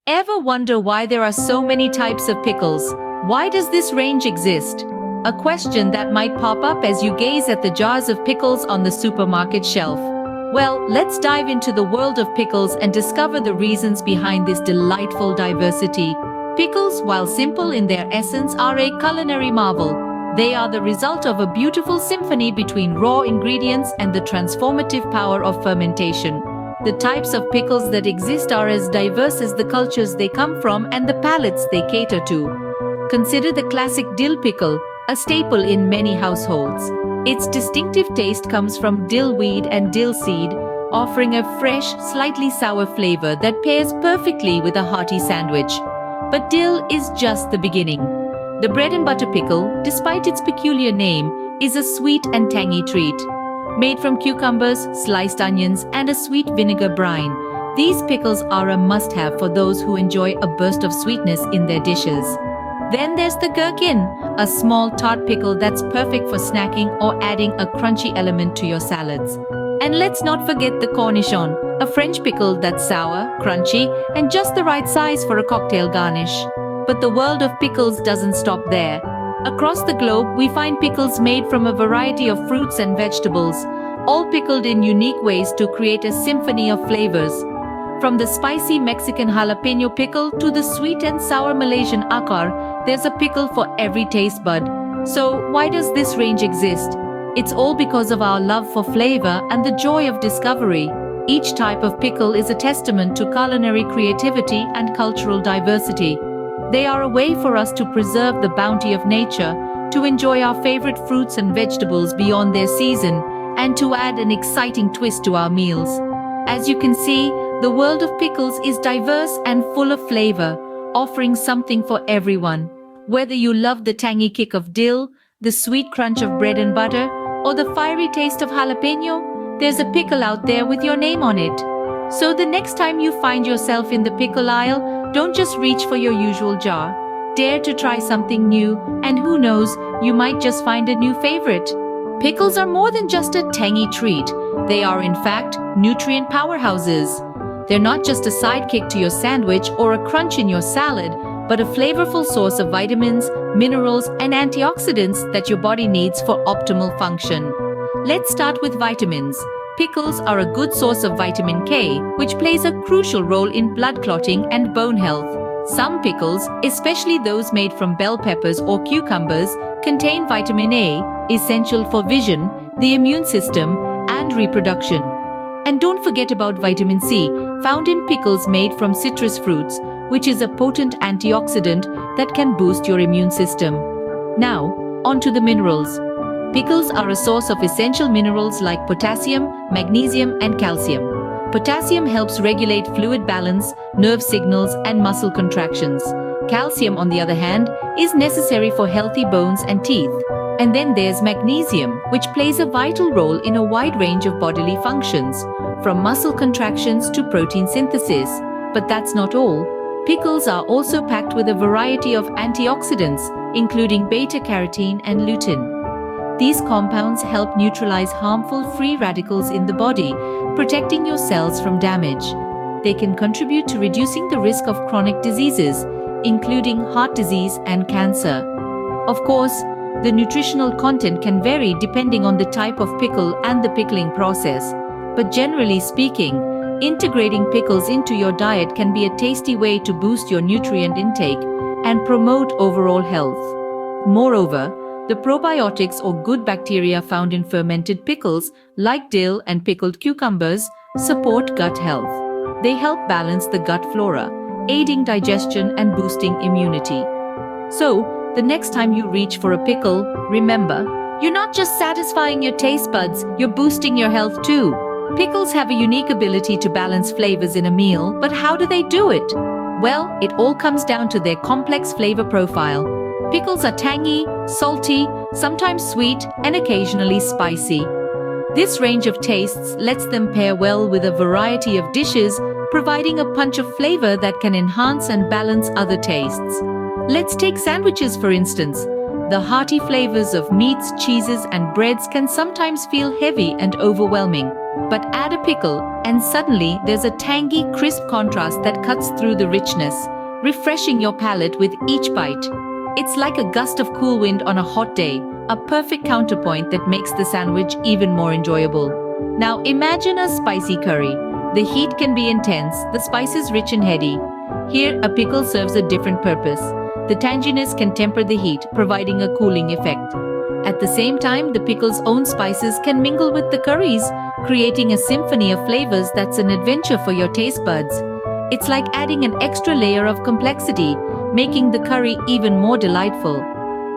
Ever wonder why there are so many types of pickles? Why does this range exist? A question that might pop up as you gaze at the jars of pickles on the supermarket shelf. Well, let's dive into the world of pickles and discover the reasons behind this delightful diversity. Pickles, while simple in their essence, are a culinary marvel. They are the result of a beautiful symphony between raw ingredients and the transformative power of fermentation. The types of pickles that exist are as diverse as the cultures they come from and the palates they cater to. Consider the classic dill pickle, a staple in many households. Its distinctive taste comes from dill weed and dill seed, offering a fresh, slightly sour flavor that pairs perfectly with a hearty sandwich. But dill is just the beginning. The bread and butter pickle, despite its peculiar name, is a sweet and tangy treat. Made from cucumbers, sliced onions, and a sweet vinegar brine, these pickles are a must-have for those who enjoy a burst of sweetness in their dishes. Then there's the gherkin, a small tart pickle that's perfect for snacking or adding a crunchy element to your salads. And let's not forget the cornichon, a French pickle that's sour, crunchy, and just the right size for a cocktail garnish. But the world of pickles doesn't stop there. Across the globe, we find pickles made from a variety of fruits and vegetables, all pickled in unique ways to create a symphony of flavors. From the spicy Mexican jalapeno pickle to the sweet and sour Malaysian akar, there's a pickle for every taste bud. So, why does this range exist? It's all because of our love for flavor and the joy of discovery. Each type of pickle is a testament to culinary creativity and cultural diversity. They are a way for us to preserve the bounty of nature, to enjoy our favorite fruits and vegetables beyond their season, and to add an exciting twist to our meals. As you can see, the world of pickles is diverse and full of flavor, offering something for everyone. Whether you love the tangy kick of dill, the sweet crunch of bread and butter, or the fiery taste of jalapeno, there's a pickle out there with your name on it. So the next time you find yourself in the pickle aisle, don't just reach for your usual jar. Dare to try something new, and who knows, you might just find a new favorite. Pickles are more than just a tangy treat. They are, in fact, nutrient powerhouses. They're not just a sidekick to your sandwich or a crunch in your salad, but a flavorful source of vitamins, minerals, and antioxidants that your body needs for optimal function. Let's start with vitamins. Pickles are a good source of vitamin K, which plays a crucial role in blood clotting and bone health. Some pickles, especially those made from bell peppers or cucumbers, contain vitamin A, essential for vision, the immune system, and reproduction. And don't forget about vitamin C, found in pickles made from citrus fruits, which is a potent antioxidant that can boost your immune system. Now, on to the minerals. Pickles are a source of essential minerals like potassium, magnesium, and calcium. Potassium helps regulate fluid balance, nerve signals, and muscle contractions. Calcium, on the other hand, is necessary for healthy bones and teeth. And then there's magnesium, which plays a vital role in a wide range of bodily functions, from muscle contractions to protein synthesis. But that's not all. Pickles are also packed with a variety of antioxidants, including beta-carotene and lutein. These compounds help neutralize harmful free radicals in the body, protecting your cells from damage. They can contribute to reducing the risk of chronic diseases, including heart disease and cancer. Of course, the nutritional content can vary depending on the type of pickle and the pickling process. But generally speaking, integrating pickles into your diet can be a tasty way to boost your nutrient intake and promote overall health. Moreover, the probiotics or good bacteria found in fermented pickles, like dill and pickled cucumbers, support gut health. They help balance the gut flora, aiding digestion and boosting immunity. So, the next time you reach for a pickle, remember, you're not just satisfying your taste buds, you're boosting your health too. Pickles have a unique ability to balance flavors in a meal, but how do they do it? Well, it all comes down to their complex flavor profile. Pickles are tangy, salty, sometimes sweet, and occasionally spicy. This range of tastes lets them pair well with a variety of dishes, providing a punch of flavor that can enhance and balance other tastes. Let's take sandwiches for instance. The hearty flavors of meats, cheeses, and breads can sometimes feel heavy and overwhelming. But add a pickle, and suddenly there's a tangy, crisp contrast that cuts through the richness, refreshing your palate with each bite. It's like a gust of cool wind on a hot day, a perfect counterpoint that makes the sandwich even more enjoyable. Now imagine a spicy curry. The heat can be intense, the spices rich and heady. Here, a pickle serves a different purpose. The tanginess can temper the heat, providing a cooling effect. At the same time, the pickle's own spices can mingle with the curries, creating a symphony of flavors that's an adventure for your taste buds. It's like adding an extra layer of complexity, making the curry even more delightful.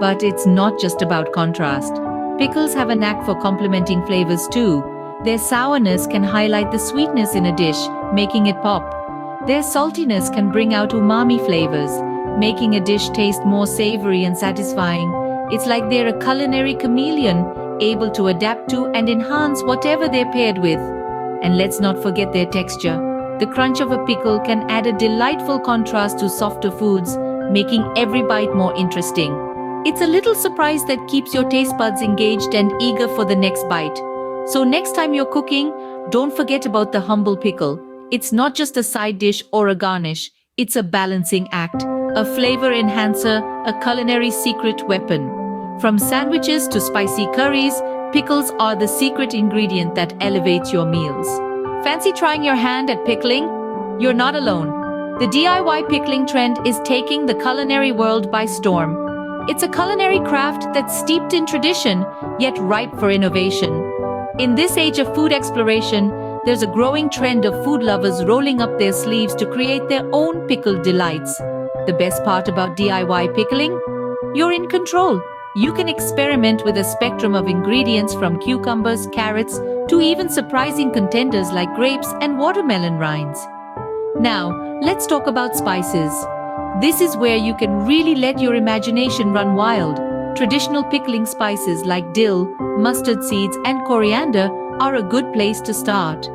But it's not just about contrast. Pickles have a knack for complementing flavors too. Their sourness can highlight the sweetness in a dish, making it pop. Their saltiness can bring out umami flavors, making a dish taste more savory and satisfying. It's like they're a culinary chameleon, able to adapt to and enhance whatever they're paired with. And let's not forget their texture. The crunch of a pickle can add a delightful contrast to softer foods, making every bite more interesting. It's a little surprise that keeps your taste buds engaged and eager for the next bite. So next time you're cooking, don't forget about the humble pickle. It's not just a side dish or a garnish, it's a balancing act, a flavor enhancer, a culinary secret weapon. From sandwiches to spicy curries, pickles are the secret ingredient that elevates your meals. Fancy trying your hand at pickling? You're not alone. The DIY pickling trend is taking the culinary world by storm. It's a culinary craft that's steeped in tradition, yet ripe for innovation. In this age of food exploration, there's a growing trend of food lovers rolling up their sleeves to create their own pickled delights. The best part about DIY pickling? You're in control. You can experiment with a spectrum of ingredients from cucumbers, carrots, to even surprising contenders like grapes and watermelon rinds. Now, let's talk about spices. This is where you can really let your imagination run wild. Traditional pickling spices like dill, mustard seeds, and coriander are a good place to start.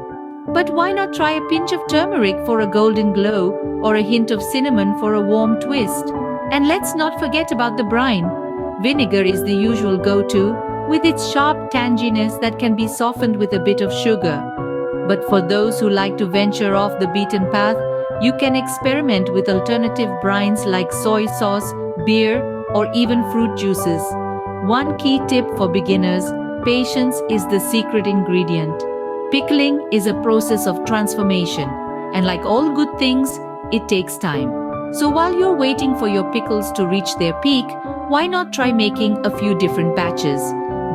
But why not try a pinch of turmeric for a golden glow, or a hint of cinnamon for a warm twist? And let's not forget about the brine. Vinegar is the usual go-to, with its sharp tanginess that can be softened with a bit of sugar. But for those who like to venture off the beaten path, you can experiment with alternative brines like soy sauce, beer, or even fruit juices. One key tip for beginners: patience is the secret ingredient. Pickling is a process of transformation, and like all good things, it takes time. So while you're waiting for your pickles to reach their peak, why not try making a few different batches?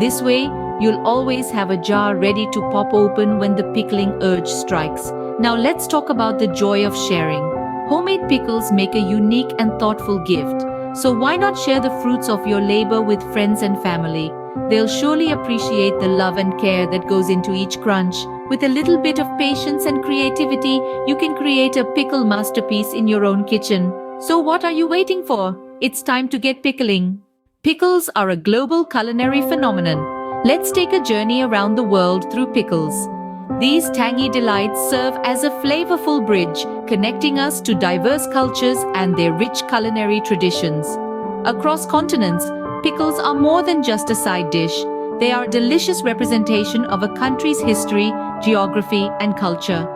This way, you'll always have a jar ready to pop open when the pickling urge strikes. Now let's talk about the joy of sharing. Homemade pickles make a unique and thoughtful gift. So why not share the fruits of your labor with friends and family? They'll surely appreciate the love and care that goes into each crunch. With a little bit of patience and creativity, you can create a pickle masterpiece in your own kitchen. So what are you waiting for? It's time to get pickling. Pickles are a global culinary phenomenon. Let's take a journey around the world through pickles. These tangy delights serve as a flavorful bridge, connecting us to diverse cultures and their rich culinary traditions. Across continents, pickles are more than just a side dish. They are a delicious representation of a country's history, geography, and culture.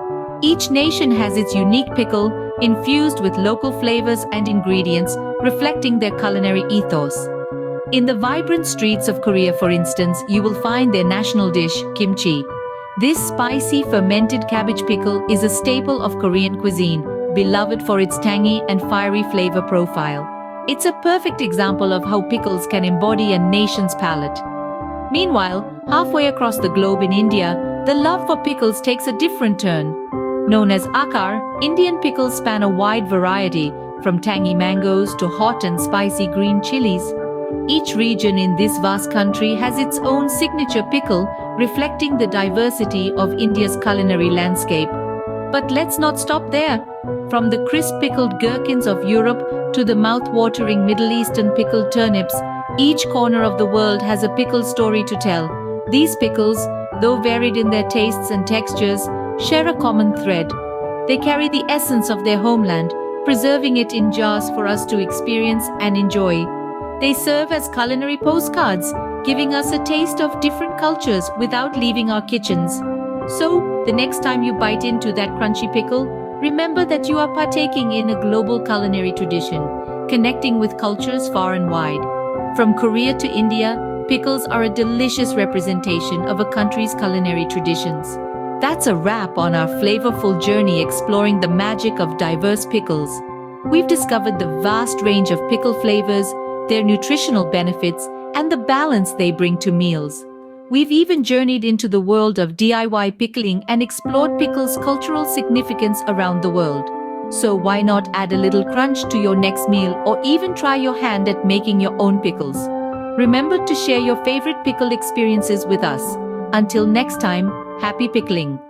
Each nation has its unique pickle, infused with local flavors and ingredients, reflecting their culinary ethos. In the vibrant streets of Korea, for instance, you will find their national dish, kimchi. This spicy fermented cabbage pickle is a staple of Korean cuisine, beloved for its tangy and fiery flavor profile. It's a perfect example of how pickles can embody a nation's palate. Meanwhile, halfway across the globe in India, the love for pickles takes a different turn. Known as akar, Indian pickles span a wide variety, from tangy mangoes to hot and spicy green chilies. Each region in this vast country has its own signature pickle, reflecting the diversity of India's culinary landscape. But let's not stop there. From the crisp pickled gherkins of Europe to the mouth-watering Middle Eastern pickled turnips, each corner of the world has a pickle story to tell. These pickles, though varied in their tastes and textures, share a common thread. They carry the essence of their homeland, preserving it in jars for us to experience and enjoy. They serve as culinary postcards, giving us a taste of different cultures without leaving our kitchens. So, the next time you bite into that crunchy pickle, remember that you are partaking in a global culinary tradition, connecting with cultures far and wide. From Korea to India, pickles are a delicious representation of a country's culinary traditions. That's a wrap on our flavorful journey exploring the magic of diverse pickles. We've discovered the vast range of pickle flavors, their nutritional benefits, and the balance they bring to meals. We've even journeyed into the world of DIY pickling and explored pickles' cultural significance around the world. So why not add a little crunch to your next meal or even try your hand at making your own pickles? Remember to share your favorite pickle experiences with us. Until next time, happy pickling!